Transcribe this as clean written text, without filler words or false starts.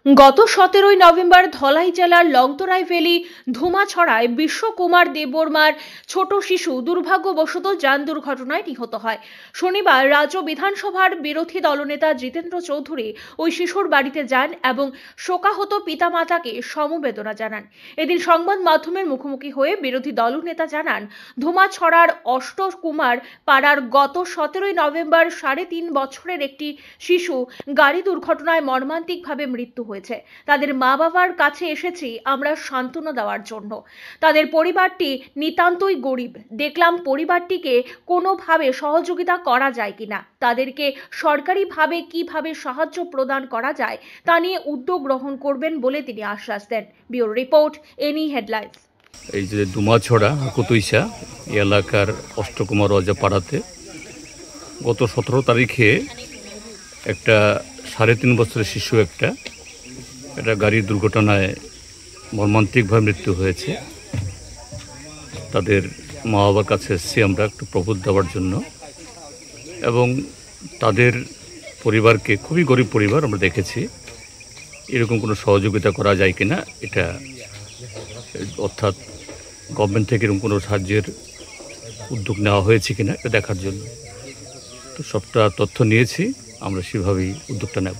গত 17ই নভেম্বর ধলাই জেলার লংতরাই ভ্যালি ধুমাছড়ায় বিশ্বকুমার দেববর্মার ছোট শিশু দুর্ভাগ্যবশত যান দুর্ঘটনায় নিহত হয়। শনিবার রাজ্য বিধানসভার বিরোধী দলনেতা জিতেন্দ্র চৌধুরী ওই শিশুর বাড়িতে যান এবং শোকাহত পিতামাতাকে সমবেদনা জানান। এদিন সংবাদ মাধ্যমের মুখোমুখি হয়ে বিরোধী দলনেতা জানান, ধুমাছড়ার অষ্টকুমার পাড়ার গত 17ই নভেম্বর 3.5 বছরের একটি শিশু গাড়ি দুর্ঘটনায় মর্মান্তিকভাবে মৃত্যু হয়েছে। তাদের মা বাবার কাছে এসেছি আমরা সান্ত্বনা দেওয়ার জন্য। তাদের পরিবারটি নিতান্তই গরিব। দেখলাম পরিবারটিকে কোনোভাবে সহযোগিতা করা যায় কিনা, তাদেরকে সরকারিভাবে কিভাবে সাহায্য প্রদান করা যায় তা নিয়ে উদ্যোগ গ্রহণ করবেন বলে তিনি আশ্বাস দেন। Bureau report, any headlines. এই যে ধুমাছড়া কুতুইসা এলাকার অষ্টকুমার রাজা পাড়াতে গত 17 তারিখে একটা 3.5 বছরের শিশু একটা গাড়ির দুর্ঘটনায় মর্মান্তিকভাবে মৃত্যু হয়েছে। তাদের মা বাবার কাছে এসেছি আমরা একটু প্রবোধ দেওয়ার জন্য, এবং তাদের পরিবারকে, খুবই গরিব পরিবার, আমরা দেখেছি এরকম কোনো সহযোগিতা করা যায় কিনা, এটা অর্থাৎ গভর্নমেন্ট থেকে এরকম কোনো সাহায্যের উদ্যোগ নেওয়া হয়েছে কিনা এটা দেখার জন্য। তো সবটা তথ্য নিয়েছি, আমরা সেভাবেই উদ্যোগটা নেব।